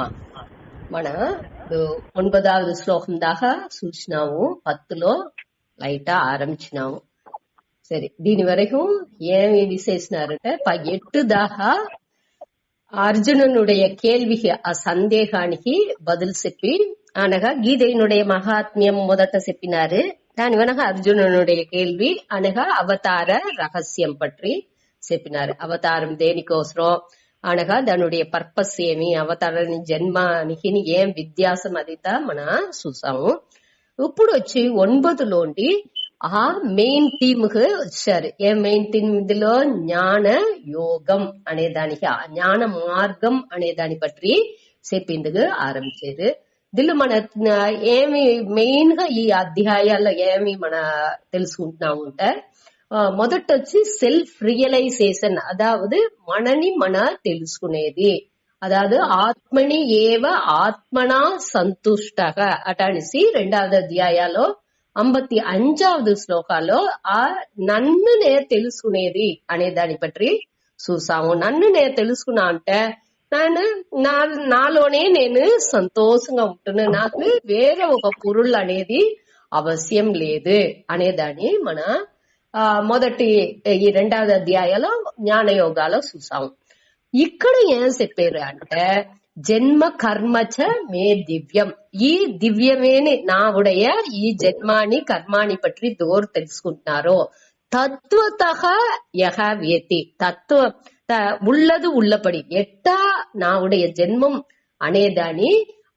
ఆ, మన ఇప్పుడు 9వ శ్లోకం దాకా చూసినాము. 10లో లైట్ ఆరంభించినాము. సరే, దీని వరకు ఏమి విశేషినారంటే 8 దాకా అర్జునునుடைய కేள்వికి ఆ సందేహానికి బదులు చెప్పి అనగా గీதையினுடைய మహాత్మ్యం మొదట చెప్పినారు. దాని వెనక అర్జునునుடைய కేள்வி అనగా అవతార రహస్యం పற்றி చెప్పినారు. అవతారం దేనికోసం అనగా దానుடைய పర్పస్ ఏమి, అవతారాన్ని జన్మానికి ఏం వ్యత్యాసం అదితా మన చూసాము. ఇప్పుడు వచ్చి 9లోండి ఆ మెయిన్ థీమ్ కు వచ్చారు. ఏ మెయిన్ థీమ్ ఇందులో జ్ఞాన యోగం అనే దానికి, జ్ఞాన మార్గం అనే దాని పற்றி చెప్పిందుకు ఆరంభించారు. దీనిలో మన ఏమి మెయిన్ గా ఈ అధ్యాయాల్లో ఏమి మన తెలుసుకుంటున్నాము అంటే, మొదట వచ్చి సెల్ఫ్ రియలైజేషన్, అదావదు మనని మన తెలుసుకునేది, అదావదు ఆత్మని ఏవ ఆత్మనా సంతుష్టగ అటనిసి 2వ అధ్యాయాలో 55వ శ్లోకాల్లో ఆ నన్ను నే తెలుసుకునేది అనే దాని పற்றி చూసాము. నన్ను నేను తెలుసుకున్నా అంటే నాలోనే నేను సంతోషంగా ఉంటున్నా, నాకు వేరే ఒక పొరుళ్ళు అనేది అవశ్యం లేదు అనేదాన్ని మన మొదటి ఈ 2వ అధ్యాయంలో జ్ఞానయోగాలో చూసాము. ఇక్కడ ఏం చెప్పారు అంటే, జన్మ కర్మచ మే దివ్యం, ఈ దివ్యమేని నా ఉடைய ఈ జన్మాని కర్మాని పற்றி దోరు తెలుసుకుంటున్నారో తత్వతః యహ వేతి, తత్వ உள்ளது உள்ளபடி ఎట్టా నా ఉடைய జన్మం అనేదాని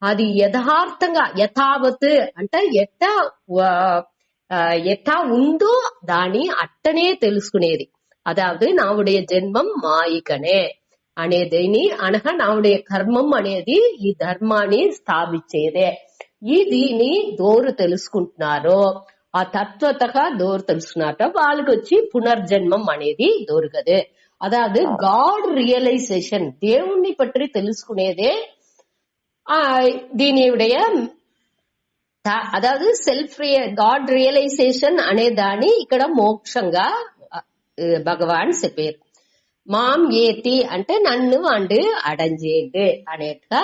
అది యథార్థంగా యథావత్ అంటే ఎట్టా ఉందో దాని అట్టనే తెలుసుకునేది. అదావదు నా ఉடைய జన్మం మాయికనే అనేదిని అనగా నా ఉடைய కర్మం అనేది ఈ ధర్మాన్ని స్థాపించేదే. ఈ దీని దోరు తెలుసుకుంటున్నారో ఆ తత్వతగా దోరు తెలుసుకున్నారట వాళ్ళకి వచ్చి పునర్జన్మం అనేది దొరకదు. అదావదు గాడ్ రియలైజేషన్, దేవుణ్ణి పற்றி తెలుసుకునేదే దీనియుடைய, అదావదు సెల్ఫ్ గాడ్ రియలైజేషన్ అనే దాన్ని ఇక్కడ మోక్షంగా భగవాన్ చెప్పారు. మాం ఏతి అంటే నన్ను అండు అడంజేడు అనేట్టుగా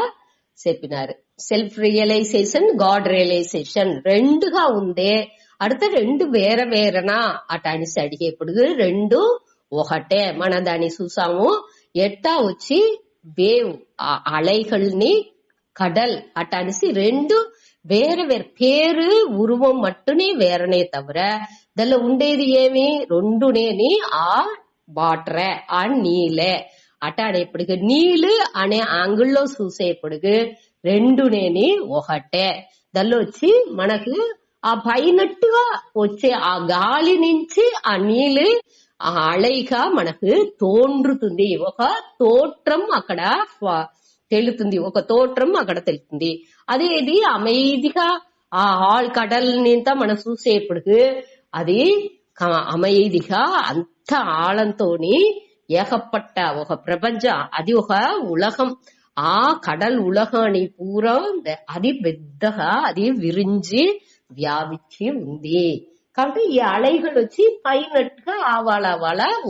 చెప్పినారు. సెల్ఫ్ రియలైజేషన్, గాడ్ రియలైజేషన్ రెండుగా ఉందే. அடுத்த రెండు వేరే వేరేనా అట అనేసి అడిగేప్పుడు రెండు ఒకటే. మన దాన్ని చూసాము. ఎట్టా వచ్చి వేవ్ అలైగల్ని கடல் అట అనేసి రెండు వేరే వేరే పేరు ఉరువం మట్టునే వేరనే తవర దానిలో ఉండేది ఏమి రెండునేని ఆ వాటర్ ఆ నీలే అట అనేప్పటికి నీళ్ళు అనే ఆంగిల్లో చూసేప్పటికి రెండునేని ఒకటే. దానిలో వచ్చి మనకు ఆ పైనట్టుగా వచ్చే ఆ గాలి నుంచి ఆ నీళ్ళు ఆ అలైగా మనకు తోండ్రుతుంది. ఒక తోట్రం అక్కడ తెలుతుంది, ఒక తోట్రం అక్కడ తెలుస్తుంది. అదేది அமைதிగా ఆ கடல் నింత మనం చూసేప్పటికి అది அமைதிగా అంత ఆళంతోని ఏకపట్ట ఒక ప్రపంచం, అది ఒక ఉలగం. ఆ கடல் ఉలగాని పూరా అది పెద్దగా అది విరించి వ్యాపించి ఉంది. కాబట్టి ఈ అలైగలు వచ్చి పైనట్టుగా ఆవాళ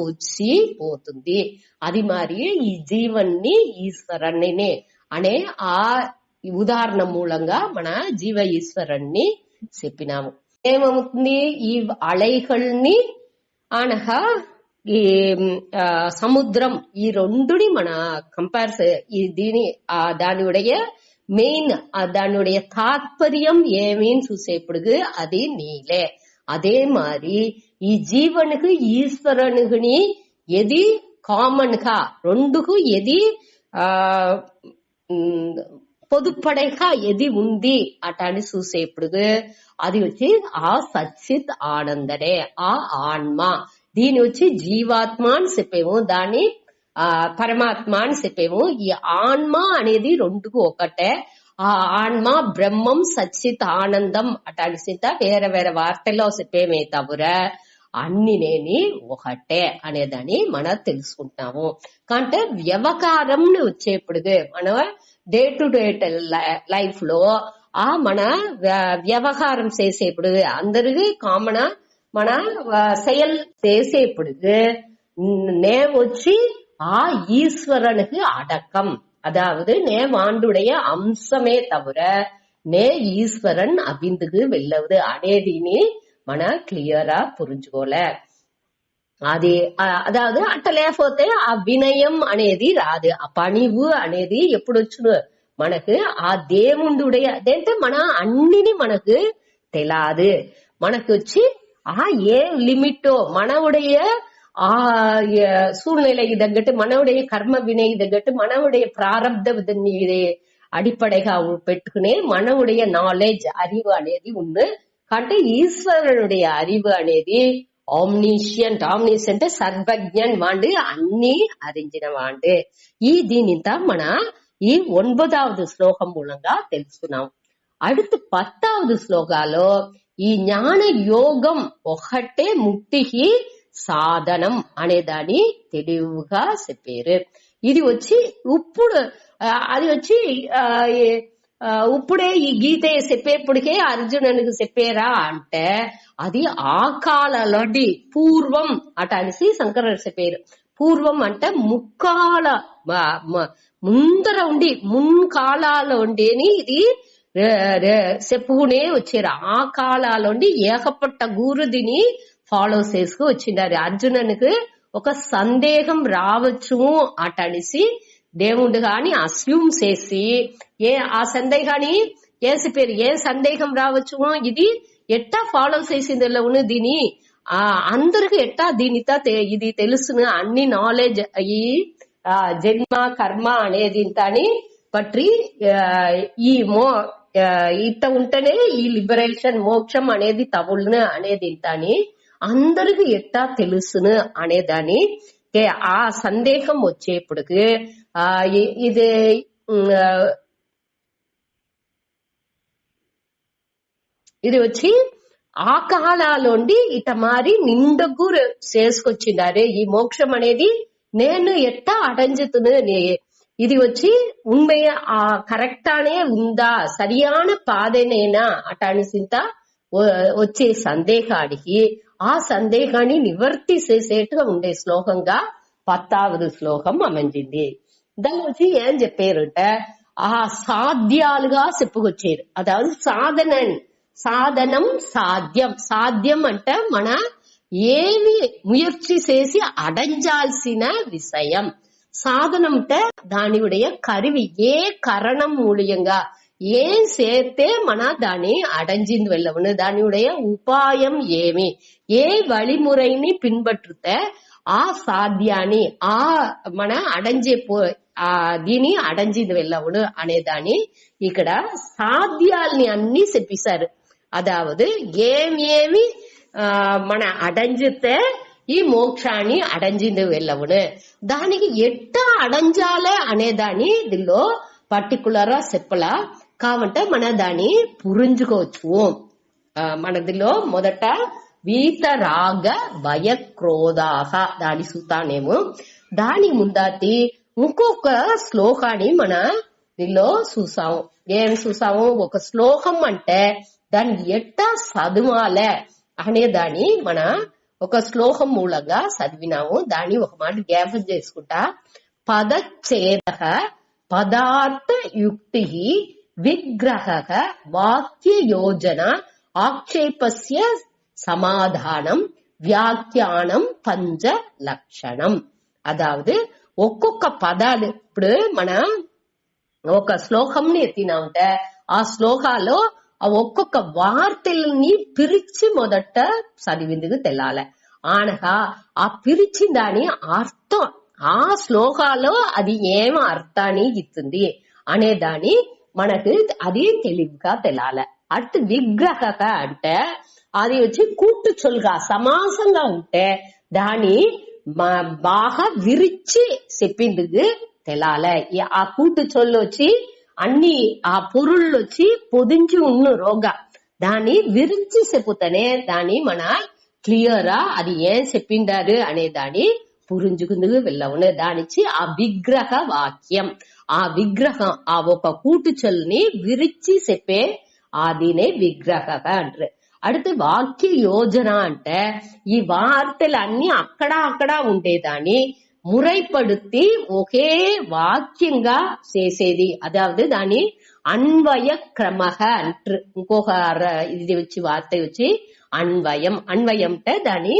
వచ్చి పోతుంది. అది మరి ఈ జీవన్ని ఈశ్వరుణ్ణి అనే ఆ ఉదాహరణ మూలంగా మన జీవ ఈశ్వరుణ్ణి చెప్పినాము. ఏమవుతుంది, ఈ అలైగల్ని అనగా ఈ సముద్రం ఈ రెండుని మన కంపారిజన్ దీని దానిuடைய మెయిన్ దానిuடைய తాత్పర్యం ఏమేని చూసేప్పుడు అది నీలే. அதே மாதிரி ఈ జీవనుకు ఈశ్వరునికి ఎది కామన్ గా రెండుకు ఎది పొదుపడగా ఎది ఉంది అటని చూసేప్పుడు అది వచ్చి ఆ సచ్చిత్ ఆనందనే ఆ ఆత్మ. దీని వచ్చి జీవాత్మ అని చెప్పేము, దాన్ని పరమాత్మ అని చెప్పేము. ఈ ఆత్మ అనేది రెండుకు ఒకటే. ఆ ఆత్మ బ్రహ్మం సచ్చిత్ ఆనందం అటాల్సింత వేరే వేరే వార్తల్లో చెప్పేమే తవర అన్నినేని ఒకటే అనేదాన్ని మనం తెలుసుకుంటాము. అంటే వ్యవహారం వచ్చేప్పుడు మన డే టు డే లైఫ్ లో ఆ మన వ్యవహారం చేసేప్పుడు అందరికి కామన్ మన செயல் చేసేప్పుడు నే వచ్చి ఆ ఈశ్వరునికి అడకం அதாவது నే వాండుடைய అంశమే తవిర నే ఈశ్వరన్ అబిందుకు వెళ్ళవదు అనేది మన క్లియరా పురుంచుకోలే. అది అదాவது అట్ట లేకపోతే ఆ వినయం అనేది రాదు, ఆ పణివు అనేది ఎప్పుడు వచ్చును మనకు ఆ దేవుండుடைய అదేంటే మన అన్నిని మనకు తెలాదు. మనకు వచ్చి ఏ லிமிட்டோ మనவுடைய சூழ்நிலைக்கு தங்கட்டு మనவுடைய కర్మ వినయకి తగ్గట్టు మనவுடைய ప్రారంధ అడిపడగా పెట్టుకునే మనவுடைய నాలెడ్జ్ அறிவு అనేది ఉంది. అంటే ఈశ్వరుடைய அறிவு అనేది ఆమ్నిషియంట్ సర్వజ్ఞన్ వాండు అన్ని అరించిన వాండు. దీనింత మన ఈ 9వ శ్లోకం మూలంగా తెలుసుకున్నాం. அடுத்து 10వ శ్లోకాలో ఈ జ్ఞాన యోగం ఒకటే ముక్తికి సాధనం అనేదాన్ని తెలివిగా చెప్పారు. ఇది వచ్చి ఇప్పుడు అది వచ్చి ఇప్పుడే ఈ గీత చెప్పేప్పటికే అర్జునునికి చెప్పారా అంటే అది ఆ కాలంలోండి పూర్వం అట అనేసి శంకరుడు చెప్పారు. పూర్వం అంటే ముక్కాల ముందర ఉండి మున్కాలాలో ఉండేని ఇది చెప్పుకునే వచ్చారు. ఆ కాలాలోండి ఏకపట్ట గురుదిని ఫాలో చేసుకు వచ్చినారు. అర్జునునికి ఒక సందేహం రావచ్చు అట అనేసి దేవుడు గాని అస్యూమ్ చేసి ఆ సందేహాన్ని ఏసిపోయారు. ఏ సందేహం రావచ్చు, ఇది ఎట్టా ఫాలో చేసిందిలో ఉన్న దీని అందరికి ఎట్టా దీనితో ఇది తెలుసును అన్ని నాలెడ్జ్ ఈ జన్మ కర్మ అనేది అని పట్టి ఈ ఇట్ట ఉంటేనే ఈ లిబరేషన్ మోక్షం అనేది తగులును అనేది ఇంతని అందరికి ఎట్టా తెలుసును అనేదాన్ని ఆ సందేహం వచ్చేప్పటికి ఇది ఇది వచ్చి ఆ కాలంలోండి ఇట మారి నిండకు చేసుకొచ్చినారే ఈ మోక్షం అనేది నేను ఎట్టా అడంజుతును, ఇది వచ్చి ఉண்மைய కరెక్టానే ఉందా సరియాన పాదేనేనా అట అనిసింత వచ్చే సందేహానికి ఆ సందేహాన్ని నివర్తి చేసేట్టుగా ఉండే శ్లోకంగా 10వ శ్లోకం అమంజింది. దాన్ని వచ్చి ఏం చెప్పారంటే సాధ్యాలుగా చెప్పుకొచ్చారు. అదాவது సాధనం సాధ్యం. సాధ్యం అంటే మన ఏమి ముయற்சி చేసి అడంజాల్సిన విషయం. సాధనం అంటే దానియుடைய కరివి ఏ కరణం మూలియంగా ఏం చేస్తే మన దాన్ని అడంజింది వెళ్ళవను, దానియుடைய ఉపాయం ఏమి, ఏ వழிமுறைని పిன்பற்றுతే ఆ సాధ్యాన్ని మన అడంజే దీని అడంజింది వెళ్ళవను అనేదాన్ని ఇక్కడ సాధ్యాల్ని అన్ని చెప్పేశారు. అదాவது ఏమేమి మన అడంజితే ఈ మోక్షాన్ని అడంజింది వెళ్ళవను, దానికి ఎట్టా అడంజాలే అనేదాన్ని దీనిలో పర్టికులర్ గా చెప్పలా కాబట్టి మన దాన్ని పురించుకోవచ్చు. మనదిలో మొదట వీతరాగ భయ క్రోధాహ దాని సూతానేమో దాని ముందాటి ఇంకొక శ్లోకాన్ని మన దీనిలో చూసాము. ఏం చూసాము, ఒక శ్లోకం అంటే దాన్ని ఎట్టా చదువాలే అనేదాన్ని మన ఒక శ్లోకం మూలంగా చదివినాము. దాన్ని ఒక మాట జ్ఞాపకం చేసుకుంటా. పదచ్ఛేద పదార్థ యుక్తి విగ్రహ వాక్య యోజన ఆక్షేపస్య సమాధానం వ్యాఖ్యానం పంచ లక్షణం. అదాவது ఒక్కొక్క పదాలు ఇప్పుడు మన ఒక శ్లోకంని ఎత్తినామంటే ఆ శ్లోకాలో ఆ ఒక్కొక్క వార్తల్ని పిరిచి మొదట చదివిందుకు తెలాలి. అనగా ఆ పిరిచి దాని అర్థం ఆ శ్లోకాలో అది ఏం అర్థాన్ని ఇస్తుంది అనేదాన్ని మనకు అది తెలివిగా తెలాలి. అటు విగ్రహ అంటే అది వచ్చి కూట్టు చొల్గా సమాసంగా ఉంటే దాన్ని బాగా విరిచి చెప్పిందుకు తెలాలి. ఆ కూట్టు చొల్లు వచ్చి అన్ని ఆ పొరుళ్ళు వచ్చి పొదించి ఉన్న రోగ దాన్ని విరించి చెప్పుతనే దాన్ని మన క్లియరా అది ఏం చెప్పిండారు అనే దాన్ని పురించుకుందుకు వెళ్ళవును. దానిచ్చి ఆ విగ్రహ వాక్యం, ఆ విగ్రహం ఆ ఒక కూటు చొల్ని విరిచి చెప్పే ఆదినే విగ్రహ అంటారు. அடுத்து వాక్య యోజన అంటే ఈ వార్తలు అన్ని అక్కడ ఉండేదాన్ని మురైపడుతి ఒకే వాక్యంగా చేసేది. అదావదు దాని అన్వయ క్రమః అంటారు. ఇంకొక ఇది వచ్చి వార్త వచ్చి అన్వయం. అన్వయం అంటే దాని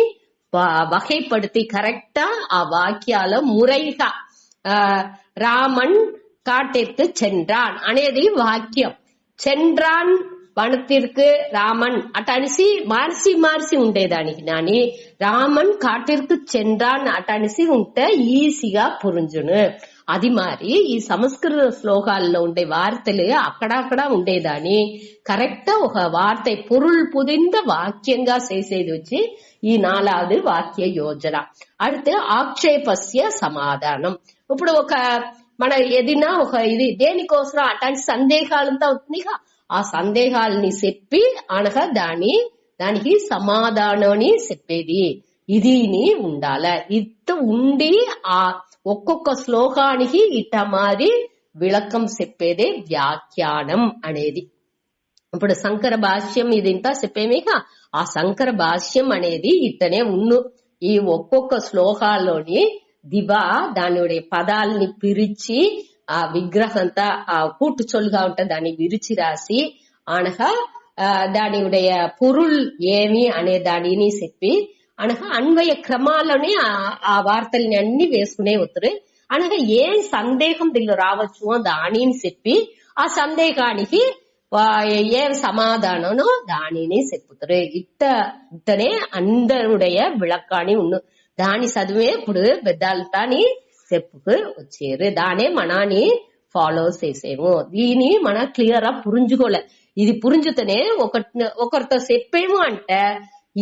వகைப்படுத்தி కరెక్టా ఆ వాక్యాల మురైగా రామన్ కాటిற்கு சென்றான் అనేది వాక్యం. చెండ్రాన్ వనத்திற்கு రామన్ అటనిసి మార్చి ఉండేదానికి నాని రామన్ కాటిற்கு చెండ్రాన్ అటనిసి ఉంటే ఈజీగా పురుంజును. అది మరి ఈ సంస్కృత శ్లోకాల్లో ఉండే వార్తలు అక్కడక్కడ ఉండేదాని కరెక్టా ఒక వార్త పొరుள் పుదింద వాక్యంగా చేసేది వచ్చి ఈ 4வது వాక్య యోజన. அடுத்து ఆక్షేపస్య సమాధానం. ఇప్పుడు ఒక మన ఏదైనా ఒక ఇది దేనికోసం అట్లాంటి సందేహాలంతా అవుతుంది. ఆ సందేహాలని చెప్పి అనగా దానికి సమాధానాన్ని చెప్పేది ఇది ఉండాల. ఇట్ట ఉండి ఆ ఒక్కొక్క శ్లోకానికి ఇట్ట మారి విளக்கம் చెప్పేదే వ్యాఖ్యానం అనేది. ఇప్పుడు శంకర భాష్యం ఇదింతా చెప్పేమేగా ఆ శంకర భాష్యం అనేది ఇట్టనే ఉన్ను. ఈ ఒక్కొక్క శ్లోకాల్లోని దివా దాని పదాలని పిరిచి ఆ విగ్రహంతా ఆ కూటు చొల్లుగా ఉంటే దాన్ని విరిచి రాసి అనగా దాని పొరుள் ఏమి అనే దానిని చెప్పి అనగా అన్వయ క్రమాలని ఆ వార్తల్ని అన్ని వేసుకునే వస్తారు. అనగా ఏం సందేహం దీనిలో రావచ్చు దానిని చెప్పి ఆ సందేహానికి ఏం సమాధానమో దానిని చెప్పుతారు. ఇట్టనే అందరుடைய విளக்காని ఉన్ను. దాని చదివే ఇప్పుడు పెద్దల్తాని చెప్పుకు వచ్చారు. దానే మనాని ఫాలో చేసేము. దీని మన క్లియర్ గా పురుంజుకోలే. ఇది పురుంజుతనే ఒకరితో చెప్పేము అంటే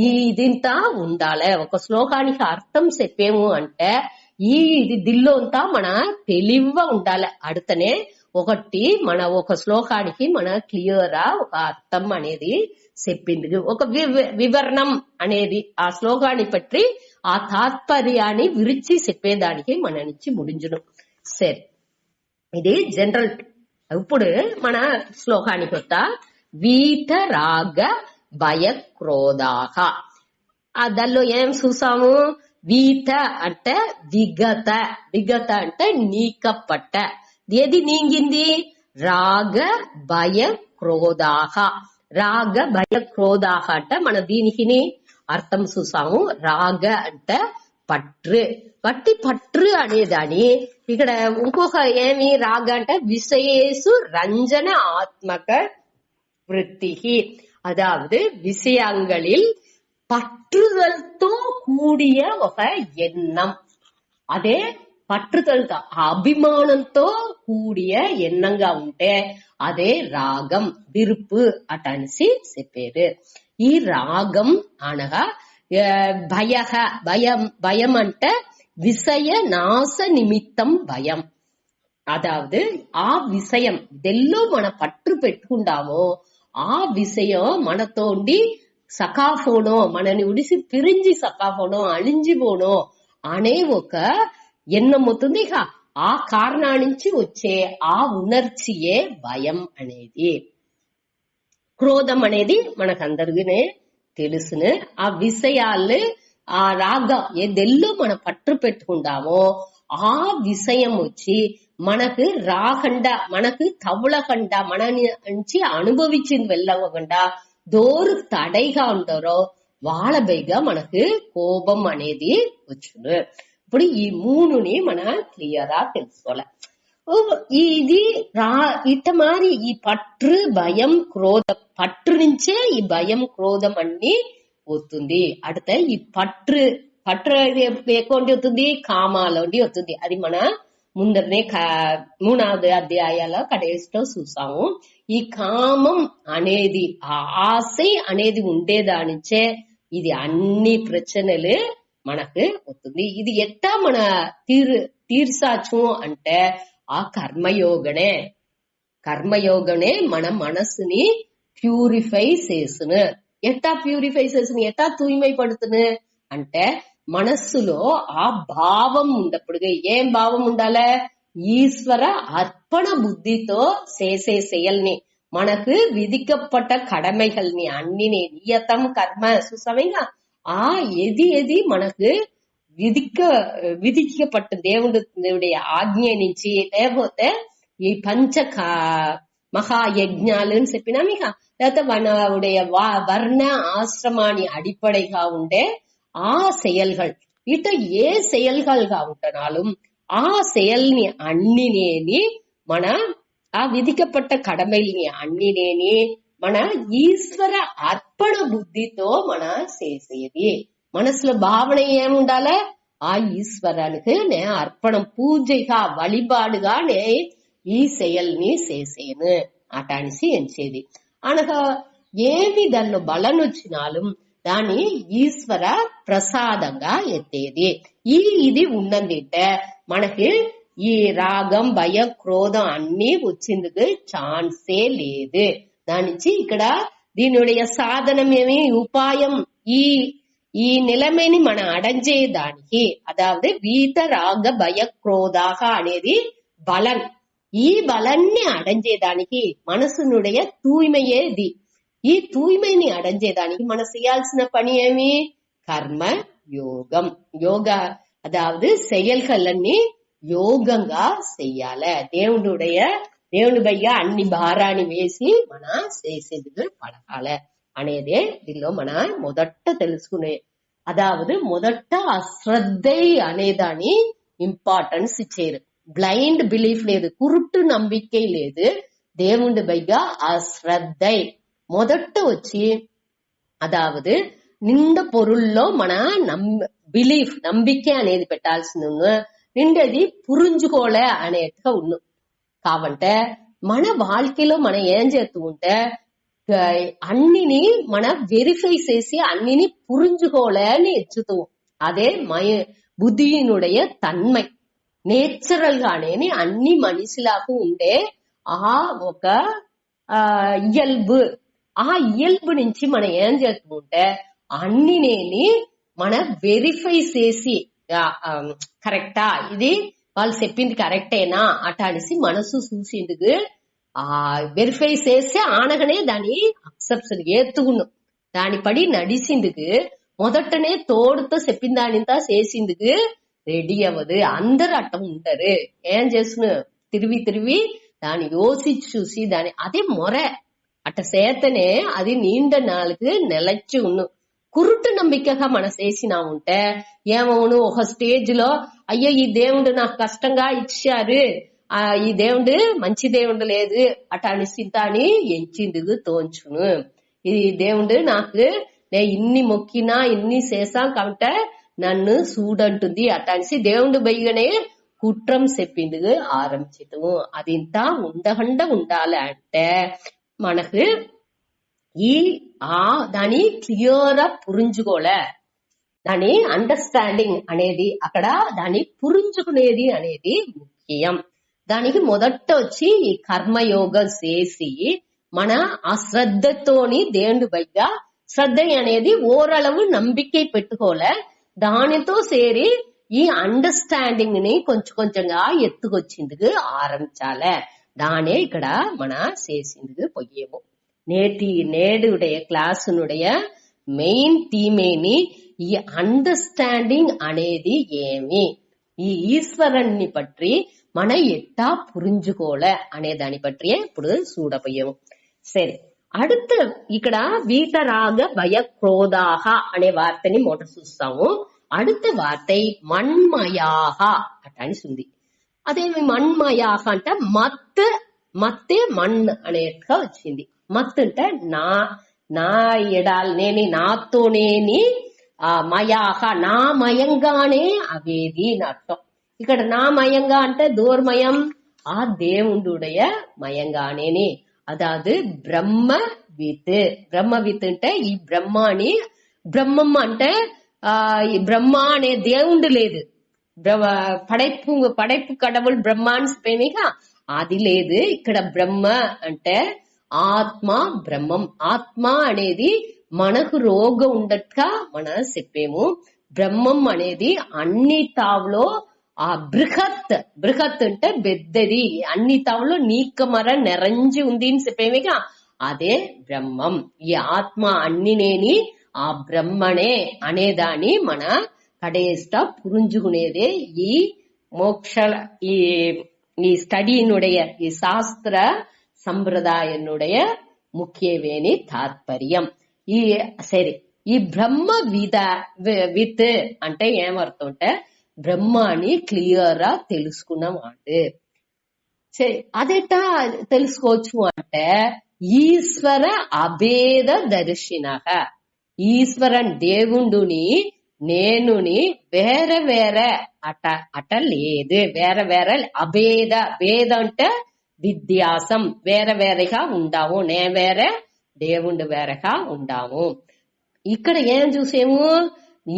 ఇదింతా ఉండాలి. ఒక శ్లోకానికి అర్థం చెప్పేము అంటే ఇది దిల్లోంతా మన తెలివిగా ఉండాలి. అడుతనే ఒకటి మన ఒక శ్లోకానికి మన క్లియర్ ఒక అర్థం అనేది చెప్పింది. ఒక వివరణం అనేది ఆ శ్లోకాన్ని పట్టి ఆ తాత్పర్యాన్ని విరిచి చెప్పేదానికి మన నుంచి ముడించును. సరే, ఇది జనరల్. ఇప్పుడు మన శ్లోకానికి వస్తా. వీత రాగ భయ క్రోధాహ. దానిలో ఏం చూసాము? వీత అంటే విగత అంటే నీకపట్ట. ఏది నీంగింది? రాగ భయ క్రోధాహ. రాగ భయ క్రోధాహ అంటే మన దీనికి అర్థం చూసాము. రాగ అంటే పట్టు అనేదాని ఇక్కడ ఇంకొక ఏమి రాగ అంటే విషయేసు రంజన ఆత్మక వృత్తి. அதாவது விஷயங்களில் பற்றுதல்తో కూడియ ఒక ఎన్నం. అదే పట్టుదలతో అభిమానంతో కూడియ ఎన్నంగా ఉంటే అదే రాగం విరుపు అటనిసి చెప్పారు. ఈ రాగం అనగా భయం అంటే విషయ నాశ నిమిత్తం భయం. అదావదు ఆ విషయం ఇదెల్లో మన పట్టు పెట్టుకుంటామో ఆ విషయం మనతోండి సకాఫోనో మనని ఉడిసి పిరించి సకాఫోనో అழிంజిపోనో అనే ఒక ఎన్నం అవుతుంది. ఆ కారణా నుంచి వచ్చే ఆ ఉనర్చియే భయం అనేది. క్రోధం అనేది మనకందరికీ తెలుసును. ఆ విషయాలు ఆ రాగం ఏదెల్లో మనం పట్టు పెట్టుకుంటామో ఆ విషయం వచ్చి మనకు రాకుండా మనకు తవ్వకుండా మన నుంచి అనుభవించింది వెళ్ళకుండా దోరు తడైగా ఉంటారో వాళ్ళ పైగా మనకు కోపం అనేది వచ్చును. ఇప్పుడు ఈ మూడుని మన క్లియర్ గా తెలుసుకోవాలి. ఇది ఇట మారి ఈ పట్టు భయం క్రోధం పట్టు నుంచే ఈ భయం క్రోధం అన్ని వస్తుంది. అడితే ఈ పట్టు ఎక్కండి వస్తుంది, కామాలోండి వస్తుంది. అది మన ముందరనే 3వ అధ్యాయాల కడేస్టో చూసాము. ఈ కామం అనేది ఆ ఆశ అనేది ఉండేదానిచే ఇది అన్ని ప్రచనలు మనకు వస్తుంది. ఇది ఎట్టా మన తీర్చాచు అంటే ఆ కర్మయోగనే మన మనసుని ప్యూరిఫై చేస్తును. ఎట్టా ప్యూరిఫై చేస్తును, ఎట్టా తూய்மை పడుతును అంటే మనస్సులో ఆ భావం ఉండప్పుడు ఏం భావం ఉండాలి? ఈశ్వర అర్పణ బుద్ధితో చేసే செயல்ని మనకు విధిக்கப்பட்ட கடமைகள்ని అన్నిని నియతం కర్మ సుసమయంగా ఆ ఎది మనకు విధించబట్ట దేవుడి ఆజ్ఞ నుంచి లేకపోతే ఈ పంచ మహాయజ్ఞాలు అని చెప్పినా ఇక లేకపోతే మనவுடைய வர்ண ஆசிரமானி அடிப்படைகா ఉండే ఆ செயல்கள் ఇట ఏ செயல்கள்గా ఉంటనాலும் ఆ செயல்ని అన్నినేని మన ఆ విధికపట్ట కడమైల్ని అన్నినేని మన ఈశ్వర అర్పణ బుద్ధితో మన చేసేది. మనసులో భావన ఏముండాలి? ఆ ఈశ్వరానికి నే అర్పణం పూజగా వழிபாடுగా నే ఈ செயల్ని చేసేను అటానిసి ఎంచేది. అనగా ఏమి దానిలో బలనొచ్చినాலும் దాన్ని ఈశ్వర ప్రసాదంగా ఎత్తేది. ఇది ఉన్నందింటే మనకి ఈ రాగం భయం క్రోధం అన్ని వచ్చిందుకు ఛాన్సే లేదు. దానించి ఇక్కడ దీనిடைய సాధనం ఏమి ఉపాయం ఈ నిలమని మన అడంజేదానికి అదావదు వీత రాగ భయ క్రోధాக అనేది బలం. ఈ బలాన్ని అడంజేదానికి మనసునుடைய తూய்மைయేది. ఈ తూய்மைని అడంజేదానికి మనం చేయాల్సిన పని ఏమి? కర్మ యోగం. యోగా అదావదు செயல்களన్నీ యోగంగా చెయ్యాల. దేవుడి పైన అన్ని భారాన్ని వేసి మన చేసేది పడకాల అనేదే దీనిలో మన మొదట తెలుసుకునే. అదావదు మొదట అశ్రద్ధై అనేదాన్ని ఇంపార్టెన్స్ ఇచ్చేరు. బ్లైండ్ బిలీఫ్ లేదు, కురుట్టు నம்பிக்கை లేదు. దేవుడి పైన అశ్రద్ధై మొదట వచ్చి అదావదు నింద పొరుల్లో మన బిలీఫ్ నம்பிக்கை అనేది పెట్టాల్సింది. నిండది పురుంజుకోలే అనేట్టుగా ఉన్ను. కాబట్టి మన வாழ்க்கைలో మనం ఏం చేస్తూ ఉంటే అన్నిని మన వెరిఫై చేసి అన్నిని పురుంజుకోలే అని ఎచ్చుతూ అదే బుద్ధిயினுடைய తన్మై. నేచురల్ గానే అన్ని మనిషిలాకు ఉండే ఆ ఒక ఇయల్బు. ఆ ఇయల్బు నుంచి మనం ఏం చేస్తూ ఉంటే అన్నినేని మన వెరిఫై చేసి కరెక్టా, ఇది వాళ్ళు చెప్పింది కరెక్టేనా అటానిసి మనసు చూసిందుకు వెరిఫై చేసి ఆనగానే దాన్ని అక్సెప్షన్ ఏత్తుకున్నాం. దాని పడి నడిసిందుకు మొదటనే తోడుతో చెప్పిన దానింతా చేసిందుకు రెడీ అవ్వదు. అందరు అట్టం ఉంటారు. ఏం చేస్తున్నా తిరిగి దాన్ని యోசிச்சு చూసి దాని అదే మొర అట్ట చేతనే అది నీండ నాలుగు నిలచి ఉన్ను. కురుట్టు నమ్మికగా మనం చేసినా ఉంటే ఏమవును, ఒక స్టేజ్ లో అయ్యో ఈ దేవుడు నాకు కష్టంగా ఇచ్చారు, ఈ దేవుడు మంచి దేవుడు లేదు అటాని సింతాని ఎంచిందుకు తోంచును. ఇది దేవుడు నాకు నే ఇన్ని మొక్కినా ఇన్ని చేసాం కాబట్టి నన్ను చూడంటుంది అటానిసి దేవుడు బయ్యనే కుట్రం చెప్పిందుకు ఆరంభించము. అది ఇంత ఉండకుండా ఉండాలి అంటే మనకు దాని క్లియర్ పురుంజుకోలే. దాని అండర్స్టాండింగ్ అనేది అక్కడ దాన్ని పురుంజుకునేది అనేది ముఖ్యం. దానికి మొదట వచ్చి ఈ కర్మయోగం చేసి మన ఆ శ్రద్ధతోని దేవుడి పైగా శ్రద్ధ అనేది ఓరளவு నమ్మికై పెట్టుకోలే. దానితో సేరి ఈ అండర్స్టాండింగ్ ని కొంచెంగా ఎత్తుకొచ్చిందుకు ఆరంభించాలే. దానే ఇక్కడ మన చేసిందుకు పొయ్యేము. నేడుடைய క్లాసునుடைய మెయిన్ థీమేని ఈ అండర్స్టాండింగ్ అనేది ఏమి, ఈ ఈశ్వరుణ్ణి పற்றி మన ఎట్టా పురించుకోలే అనే దాని పற்றியே ఇప్పుడు చూడపోయాము. సరే, அடுத்த ఇక్కడ వీతరాగ భయ క్రోధాహ అనే వార్తని మొదట చూస్తాము. அடுத்த వార్த்தை మన్మయాహ అటని ఉంది. అదేమి మన్మయాహ అంటే మత్తే మన్ అనేట్టుగా వచ్చింది. మత్ అంటే నా ఎడాలనేని నాతోనేని మయాహ నా మయంగానే అవేది అని అర్థం. ఇక్కడ నా మయంగా అంటే దూర్మయం ఆ దేవుడుடைய మయంగానేని అదాదు బ్రహ్మవిత్ అంటే ఈ బ్రహ్మాని బ్రహ్మం అంటే ఈ బ్రహ్మ అనే దేవుడు లేదు. పడైపు కడవులు బ్రహ్మాన్ని చెప్పేమిగా అది లేదు. ఇక్కడ బ్రహ్మ అంటే ఆత్మ బ్రహ్మం. ఆత్మ అనేది మనకు రోగం ఉండట్గా మనం చెప్పేము. బ్రహ్మం అనేది అన్ని తావులో ఆ బృహత్ అంటే పెద్దది, అన్ని తావులో నీకమర నెరంజి ఉంది అని చెప్పేమిగా అదే బ్రహ్మం. ఈ ఆత్మ అన్నినేని ఆ బ్రహ్మనే అనేదాన్ని మన కడేస్తా పురుంజుకునేదే ఈ మోక్ష ఈ స్టడీనుடைய ఈ శాస్త్ర సంప్రదాయనుடைய ముఖ్యవేని తాత్పర్యం. ఈ సరే ఈ బ్రహ్మ విత్ అంటే ఏమర్థం అంటే బ్రహ్మాని క్లియర్ గా తెలుసుకున్నమాట. సరే అదెట్టా తెలుసుకోవచ్చు అంటే ఈశ్వర అభేద దర్శినః. ఈశ్వరన్ దేవుండుని నేనుని వేరే వేరే అట లేదు. వేరే వేరే అభేద, భేద అంటే విధ్యాసం, వేరే వేరేగా ఉండాము. నే వేరే దేవుండు వేరేగా ఉండాము. ఇక్కడ ఏం చూసాము,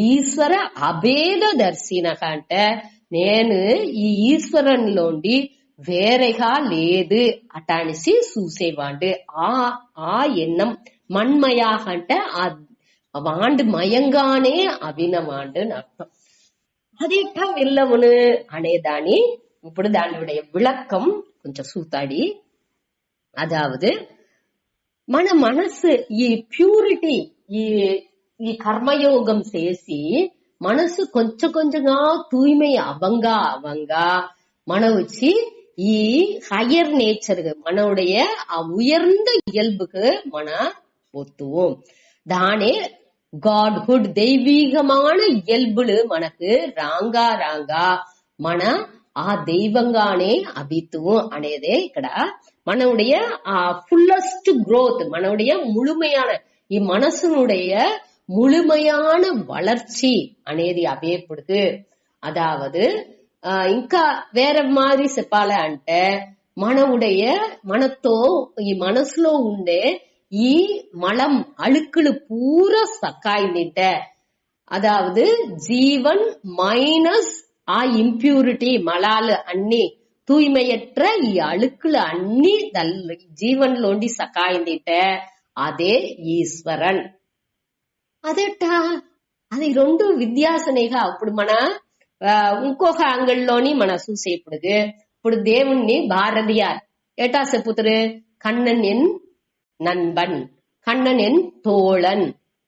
ఈశ్వర అభేద దర్శినః అంటే నేను ఈ ఈశ్వరంలోండి వేరేగా లేదు అటానిసి చూసేవాండు. ఆ ఎన్నం మన్మయా అంటే ఆ వాండు మయంగానే అభినవాండు అర్థం. అదేటా వెళ్ళవును అనేదాని ఇప్పుడు దానిடைய விளக்கம் கொஞ்சம் சூத்தாடி. அதாவது మన మనసు ఈ ప్యూరిటీ ఈ కర్మయోగం చేసి మనసు కొంచెం కొంచెంగా తూய்மை అవంగా మన వచ్చి ఈ ஹையர் நேச்சர் మనவுடைய உயர்ந்த இயல்புக்கு మన ஒத்துவோம். தானே గాడ్హుడ్ దైవీகமான ఇయల్బులు మనకు రాంగా మన ఆ దైవంగానే అభితువు అనేదే ఇక్కడ మనவுடைய ஃபுல்லஸ்ட் growth, మనவுடைய முழுமையான ఈ మనసుனுடைய முழுமையான வளர்ச்சி అనేది అభేపడుது. అదావదు ఇంకా వేరే మాదిరి చెప్పాలి అంటే మనతో ఈ మనసులో ఉండే ఈ మలం అழுக்குలు పూరా సక్కాయిందింట. అదావదు జీవన్ మైనస్ ఆ ఇంప్యూరిటీ మలాలు అన్ని తూய்மையற்ற ఈ అழுக்குలు అన్ని జీవన్లోండి సక్కాయిందింట. అదే ఈశ్వరన్. అదేటా అది రెండు విధ్యాసనేగా ఇప్పుడు మన ఇంకొక అంగల్లోని మన చూసేప్పుడు ఇప్పుడు దేవుణ్ణి భారதியார் ఏటా చెప్పుతారు, కண்ணన్ ఎన్ நண்பன், కண்ணన్ ఎన్ తోళన్,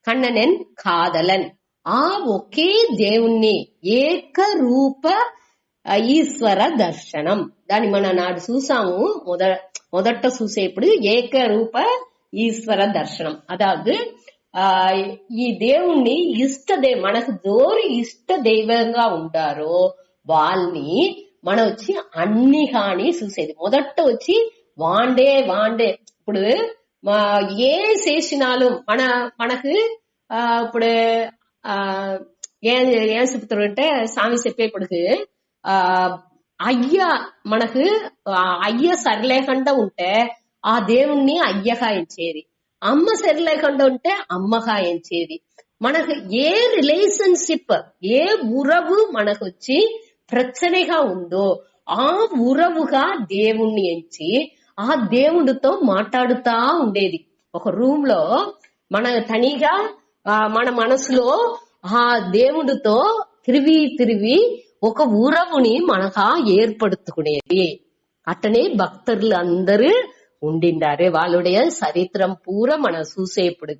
కண்ணన్ ఎన్ కాదలన్. ఆ ఒకే దేవుణ్ణి ఏకరూప ఈశ్వర దర్శనం దాన్ని మన నాడు చూసాము. మొదట చూసేప్పుడు ఏకరూప ఈశ్వర దర్శనం. అదావదు ఈ దేవుణ్ణి మనకు దోరి ఇష్ట దైవంగా ఉండారో వాళ్ళని మన వచ్చి అన్ని హాని చూసేది. మొదట వచ్చి వాండే ఇప్పుడు ఏం చేసినాలు మనకు ఇప్పుడు ఏం చెప్తారు అంటే స్వామి చెప్పేప్పటికి అయ్య మనకు అయ్య సరిలేకుండా ఉంటే ఆ దేవుణ్ణి అయ్యగా ఎంచేది, అమ్మ సరిలేకుండా ఉంటే అమ్మగా ఎంచేది. మనకు ఏ రిలేషన్షిప్ ఏ ఉరవు మనకు వచ్చి ప్రచనగా ఉందో ఆ ఉరవుగా దేవుణ్ణి ఎంచి ఆ దేవుడితో మాట్లాడుతా ఉండేది. ఒక రూమ్ లో మన తనిగా మన మనసులో ఆ దేవుడితో తిరిగి ఒక ఉరవుని మనగా ఏర్పడుతుకునేది. అట్టనే భక్తులు అందరూ ఉండిండారు. వాళ్ళుடைய சரித்திரம் பூரா మన చూసేప్పుడు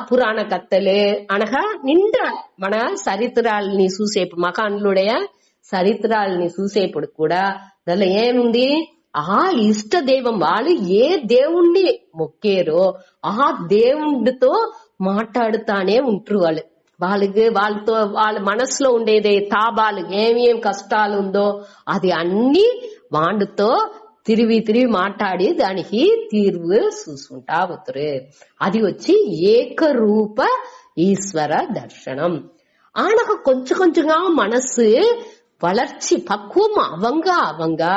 పురాణ కథలు అనగా నిండా మన చరిత్రాలని చూసేప్పుడు మకాన్లుடைய చరిత్రాలని చూసేప్పుడు కూడా దానిలో ఏముంది, ఆ ఇష్ట దైవం వాళ్ళు ఏ దేవుణ్ణి మొక్కేరో ఆ దేవుడితో మాట్లాడుతానే ఉంటారు. వాళ్ళతో వాళ్ళ మనసులో ఉండేది తాబాలు ఏమేం కష్టాలు ఉందో అది అన్ని వాండుతో తిరిగి మాట్లాడి దానికి తీర్వు చూసుకుంటా పోతారు. అది వచ్చి ఏకరూప ఈశ్వర దర్శనం. ఆనకు కొంచెంగా మనసు వளர்ச்சி పక్వం అవంగా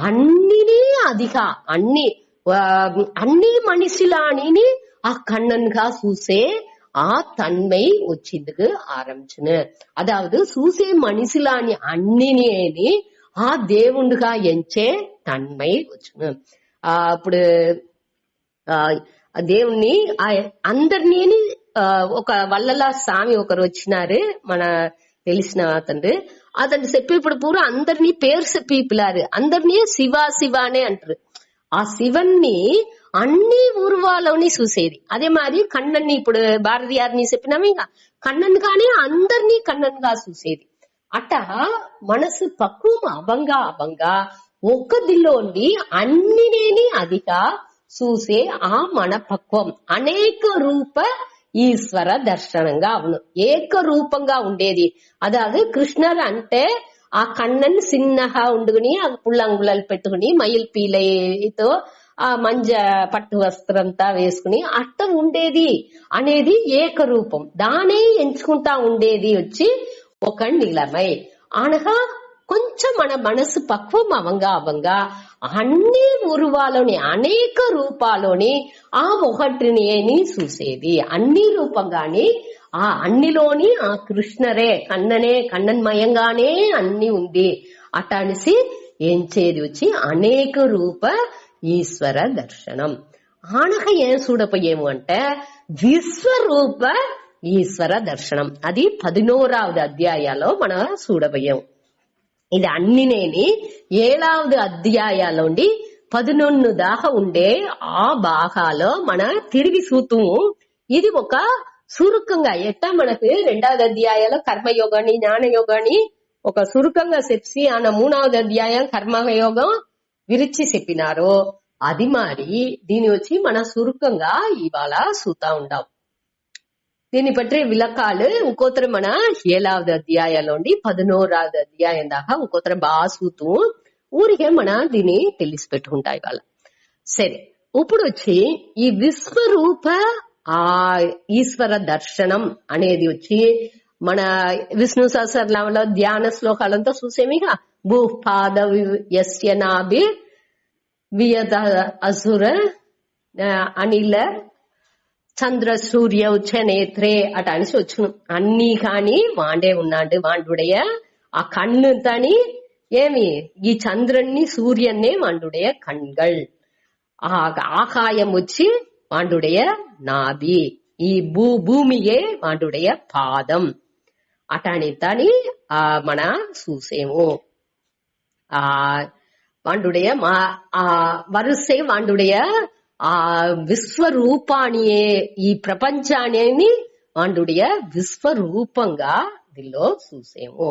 అన్నిని అదిగా అన్ని మనిషిలాని ఆ కண்ணన్గా చూసే ఆ తన్மை వచ్చిందుకు ఆరంభించును. అదావదు చూసే మనిషిలాని అన్నిని ఆ దేవుండుగా ఎంచే తన్மை వచ్చును. ఇప్పుడు దేవుణ్ణి అందరినీ ఒక వల్లలా స్వామి ఒకరు వచ్చినారు మన తెలిసిన అతను చెప్పేప్పుడు పూరా అందరినీ పేరు చెప్పి పిల్లారు. అందరినీ శివ అనే అంటారు. ఆ శివన్ని అన్ని ఊర్వాలోని చూసేది. అదే మరి కన్నన్ని ఇప్పుడు భారతీయారిని చెప్పినాము, ఇంకా కన్నన్ కానీ అందరినీ కన్నన్ గా చూసేది. అట్ట మనసు పక్వం అవంగా ఒక్కదిలోండి అన్నినేని అదిగా చూసే ఆ మన పక్వం అనేక రూప ఈశ్వర దర్శనంగా అవును. ఏక రూపంగా ఉండేది. అదే కృష్ణర్ అంటే ఆ కన్నన్ చిన్నగా ఉండుకుని ఆ పుల్లంగుళలు పెట్టుకుని మైల్ పీలతో ఆ మంజ పట్టు వస్త్రంతా వేసుకుని అట్ట ఉండేది అనేది ఏకరూపం. దానే ఎంచుకుంటా ఉండేది వచ్చి ఒక నిలమై అనగా కొంచెం మన మనసు పక్వం అవంగా అన్ని ఉరువాలోని అనేక రూపాలోని ఆ ఒకటిని చూసేది. అన్ని రూపంగాని ఆ అన్నిలోని ఆ కృష్ణరే కన్నన్మయంగానే అన్ని ఉంది. అట్ట అనేసి ఏం చేది వచ్చి అనేక రూప ఈశ్వర దర్శనం. ఆనక ఏం చూడపోయేము అంటే విశ్వరూప ఈశ్వర దర్శనం. అది 11వ అధ్యాయాలో మనం చూడబోయాము. ఇది అన్నినేని 7వ అధ్యాయాలోండి 11 దాకా ఉండే ఆ భాగాలో మన తిరిగి చూతుము. ఇది ఒక సురుకంగా ఎట్టా మనకు 2వ అధ్యాయంలో కర్మయోగాన్ని జ్ఞానయోగాన్ని ఒక సురుకంగా చెప్పి ఆన 3వ అధ్యాయం కర్మయోగం విరిచి చెప్పినారు. అది మరి దీని వచ్చి మన సురుకంగా ఇవాళ చూతా ఉండాం. దీన్ని బట్టి విలకాలు ఇంకోతర మన 7వ అధ్యాయంలోండి 11వ అధ్యాయం దాకా ఇంకోతర బాగా చూతూ ఊరికే మన దీన్ని తెలిసి పెట్టుకుంటా ఇవాళ. సరే, ఇప్పుడు వచ్చి ఈ విశ్వరూప ఆ ఈశ్వర దర్శనం అనేది వచ్చి మన విష్ణు సహస్రనామంలో ధ్యాన శ్లోకాలంతా చూసేమిగా భూపాద యస్య నాభి వియద అసుర అనిల చంద్ర సూర్య ఉచ్చ నేత్రే అట అనిసి వచ్చును. అన్ని కాని వాండే ఉన్నాడు. వాండుடைய ఆ కన్ను తని ఏమి ఈ చంద్రుణ్ణి సూర్యన్నే వాండుடைய కண்கள். ఆ ఆకాయం వచ్చి వాండుடைய నాభి. ఈ భూమియే వాండుடைய పాదం. అటాని తని మన చూసేము. ఆ వాండుடைய వరుసే వాండుடைய ఆ విశ్వరూపానియే ఈ ప్రపంచాన్ని వాండుடைய విశ్వరూపంగా దీనిలో చూసేము.